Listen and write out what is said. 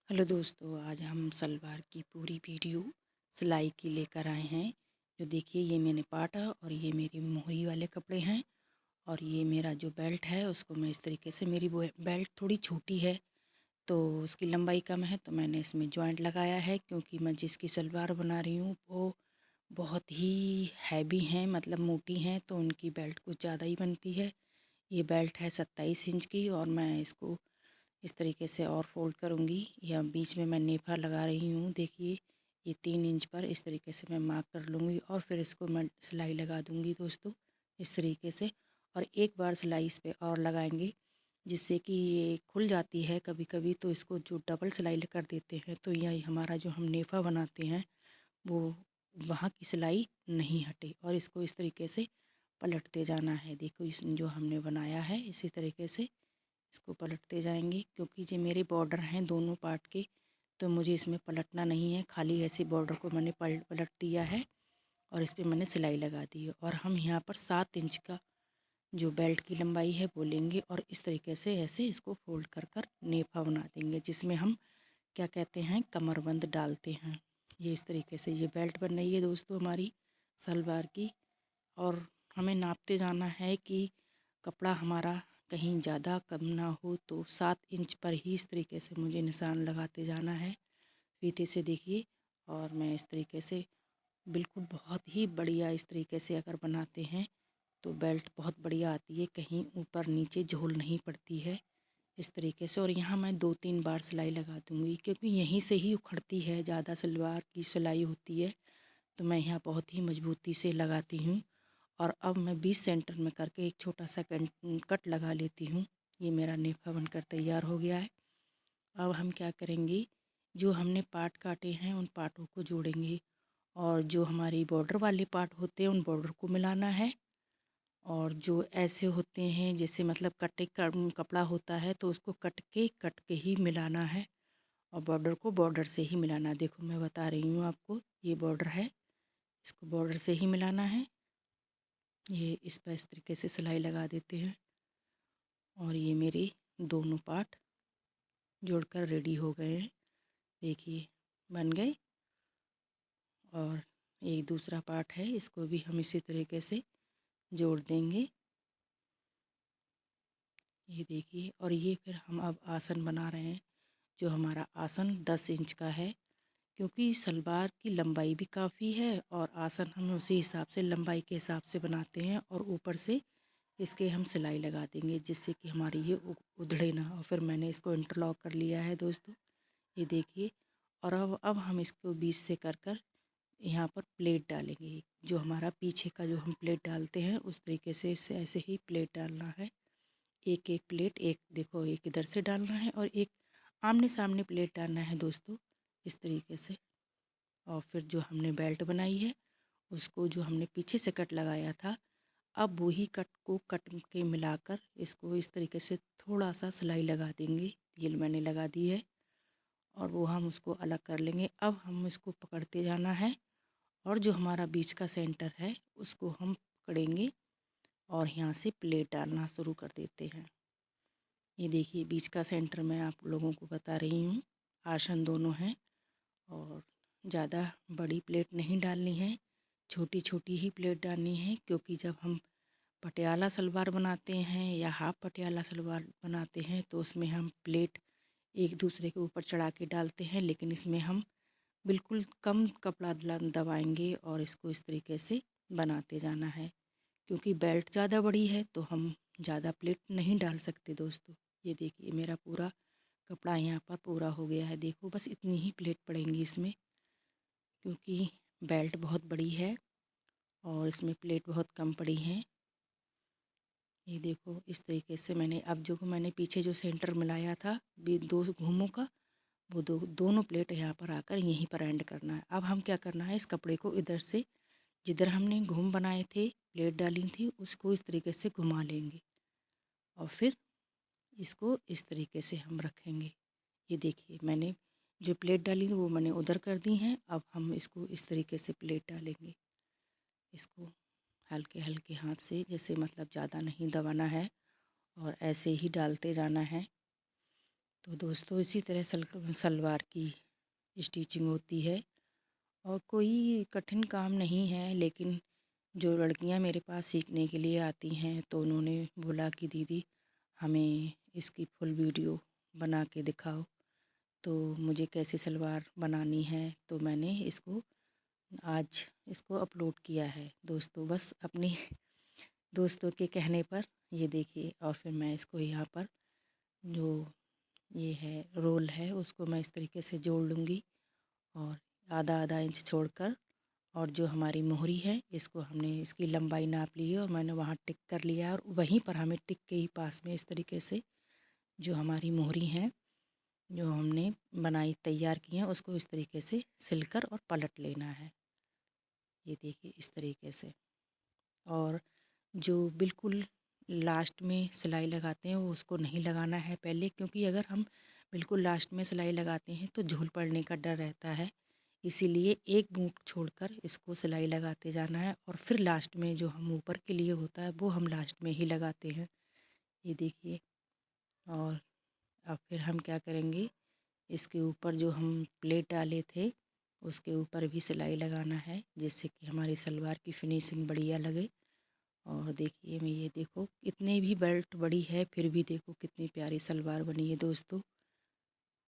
Hello दोस्तों, आज हम सलवार की पूरी वीडियो सिलाई की लेकर आए हैं। जो देखिए, ये मैंने पाटा और ये मेरी मोहरी वाले कपड़े हैं। और ये मेरा जो बेल्ट है उसको मैं इस तरीके से, मेरी वो बेल्ट थोड़ी छोटी है तो उसकी लंबाई कम है, तो मैंने इसमें जॉइंट लगाया है। क्योंकि मैं जिसकी सलवार बना रही हूँ वो बहुत ही हैवी हैं, मतलब मोटी हैं, तो उनकी बेल्ट कुछ ज़्यादा ही बनती है। ये बेल्ट है 27 इंच की और मैं इसको इस तरीके से और फोल्ड करूँगी, या बीच में मैं नेफा लगा रही हूँ। देखिए, ये 3 इंच पर इस तरीके से मैं मार्क कर लूँगी और फिर इसको मैं सिलाई लगा दूँगी दोस्तों, इस तरीके से। और एक बार सिलाई इस पे और लगाएंगे, जिससे कि ये खुल जाती है कभी कभी, तो इसको जो डबल सिलाई कर देते हैं, तो यह हमारा जो हम नेफा बनाते हैं वो वहाँ की सिलाई नहीं हटे। और इसको इस तरीके से पलटते जाना है। देखो, इस जो हमने बनाया है इसी तरीके से इसको पलटते जाएंगे। क्योंकि ये मेरे बॉर्डर हैं दोनों पार्ट के, तो मुझे इसमें पलटना नहीं है, खाली ऐसे बॉर्डर को मैंने पलट दिया है और इस पर मैंने सिलाई लगा दी है। और हम यहाँ पर 7 इंच का जो बेल्ट की लंबाई है वो लेंगे और इस तरीके से ऐसे इसको फोल्ड कर कर नेफा बना देंगे, जिसमें हम क्या कहते हैं, कमरबंद डालते हैं। ये इस तरीके से ये बेल्ट बन रही है दोस्तों हमारी सलवार की। और हमें नापते जाना है कि कपड़ा हमारा कहीं ज़्यादा कम ना हो, तो 7 इंच पर ही इस तरीके से मुझे निशान लगाते जाना है फीते से। देखिए, और मैं इस तरीके से बिल्कुल बहुत ही बढ़िया इस तरीके से अगर बनाते हैं तो बेल्ट बहुत बढ़िया आती है, कहीं ऊपर नीचे झोल नहीं पड़ती है इस तरीके से। और यहाँ मैं 2-3 बार सिलाई लगा दूँगी, क्योंकि यहीं से ही उखड़ती है, ज़्यादा सलवार की सिलाई होती है, तो मैं यहाँ बहुत ही मजबूती से लगाती हूँ। और अब मैं 20 सेंटर में करके एक छोटा सा कट लगा लेती हूँ। ये मेरा नेफा बनकर तैयार हो गया है। अब हम क्या करेंगे, जो हमने पार्ट काटे हैं उन पार्टों को जोड़ेंगे, और जो हमारी बॉर्डर वाले पार्ट होते हैं उन बॉर्डर को मिलाना है। और जो ऐसे होते हैं जैसे मतलब कटे कपड़ा होता है, तो उसको कट के ही मिलाना है और बॉर्डर को बॉर्डर से ही मिलाना है। देखो, मैं बता रही हूँ आपको, ये बॉर्डर है, इसको बॉर्डर से ही मिलाना है। ये इस पर इस तरीके से सिलाई लगा देते हैं और ये मेरे दोनों पार्ट जोड़कर रेडी हो गए हैं। देखिए, बन गए। और एक दूसरा पार्ट है, इसको भी हम इसी तरीके से जोड़ देंगे। ये देखिए, और ये फिर हम अब आसन बना रहे हैं। जो हमारा आसन 10 इंच का है, क्योंकि सलवार की लंबाई भी काफ़ी है और आसन हम उसी हिसाब से लंबाई के हिसाब से बनाते हैं। और ऊपर से इसके हम सिलाई लगा देंगे, जिससे कि हमारी ये उधड़े ना। और फिर मैंने इसको इंटरलॉक कर लिया है दोस्तों, ये देखिए। और अब हम इसको बीच से कर कर यहाँ पर प्लेट डालेंगे। जो हमारा पीछे का जो हम प्लेट डालते हैं उस तरीके से इससे ऐसे ही प्लेट डालना है। एक एक प्लेट, एक देखो, एक इधर से डालना है और एक आमने सामने प्लेट डालना है दोस्तों, इस तरीके से। और फिर जो हमने बेल्ट बनाई है उसको, जो हमने पीछे से कट लगाया था, अब वही कट को कट के मिलाकर इसको इस तरीके से थोड़ा सा सिलाई लगा देंगे। ये मैंने लगा दी है और वो हम उसको अलग कर लेंगे। अब हम इसको पकड़ते जाना है और जो हमारा बीच का सेंटर है उसको हम पकड़ेंगे और यहाँ से प्लेट डालना शुरू कर देते हैं। ये देखिए, बीच का सेंटर मैं आप लोगों को बता रही हूँ। आसन दोनों हैं और ज़्यादा बड़ी प्लेट नहीं डालनी है, छोटी छोटी ही प्लेट डालनी है। क्योंकि जब हम पटियाला सलवार बनाते हैं या हाफ पटियाला सलवार बनाते हैं तो उसमें हम प्लेट एक दूसरे के ऊपर चढ़ा के डालते हैं, लेकिन इसमें हम बिल्कुल कम कपड़ा दबाएंगे और इसको इस तरीके से बनाते जाना है। क्योंकि बेल्ट ज़्यादा बड़ी है तो हम ज़्यादा प्लेट नहीं डाल सकते दोस्तों। ये देखिए, मेरा पूरा कपड़ा यहाँ पर पूरा हो गया है। देखो, बस इतनी ही प्लेट पड़ेंगी इसमें, क्योंकि बेल्ट बहुत बड़ी है और इसमें प्लेट बहुत कम पड़ी हैं। ये देखो, इस तरीके से मैंने अब जो मैंने पीछे जो सेंटर मिलाया था दो घूमों का, वो दोनों प्लेट यहाँ पर आकर यहीं पर एंड करना है। अब हम क्या करना है, इस कपड़े को इधर से, जिधर हमने घूम बनाए थे, प्लेट डाली थी, उसको इस तरीके से घुमा लेंगे और फिर इसको इस तरीके से हम रखेंगे। ये देखिए, मैंने जो प्लेट डाली वो मैंने उधर कर दी हैं। अब हम इसको इस तरीके से प्लेट डालेंगे। इसको हल्के हल्के हाथ से, जैसे मतलब ज़्यादा नहीं दबाना है और ऐसे ही डालते जाना है। तो दोस्तों इसी तरह सलवार की स्टिचिंग होती है और कोई कठिन काम नहीं है। लेकिन जो लड़कियां मेरे पास सीखने के लिए आती हैं तो उन्होंने बोला कि दीदी हमें इसकी फुल वीडियो बना के दिखाओ। तो मुझे कैसे सलवार बनानी है तो मैंने आज इसको अपलोड किया है दोस्तों, बस अपनी दोस्तों के कहने पर। ये देखिए, और फिर मैं इसको यहाँ पर जो ये है रोल है उसको मैं इस तरीके से जोड़ लूँगी और आधा आधा इंच छोड़कर, और जो हमारी मोहरी है इसको हमने इसकी लंबाई नाप ली है और मैंने वहाँ टिक कर लिया है और वहीं पर हमें टिक के ही पास में इस तरीके से जो हमारी मोहरी है जो हमने बनाई तैयार की है उसको इस तरीके से सिलकर और पलट लेना है। ये देखिए इस तरीके से। और जो बिल्कुल लास्ट में सिलाई लगाते हैं वो उसको नहीं लगाना है पहले, क्योंकि अगर हम बिल्कुल लास्ट में सिलाई लगाते हैं तो झूल पड़ने का डर रहता है। इसीलिए एक बूँट छोड़कर इसको सिलाई लगाते जाना है और फिर लास्ट में जो हम ऊपर के लिए होता है वो हम लास्ट में ही लगाते हैं। ये देखिए। और अब फिर हम क्या करेंगे, इसके ऊपर जो हम प्लेट डाले थे उसके ऊपर भी सिलाई लगाना है जिससे कि हमारी सलवार की फिनिशिंग बढ़िया लगे। और देखिए मैं ये देखो, इतने भी बेल्ट बड़ी है फिर भी देखो कितनी प्यारी सलवार बनी है दोस्तों।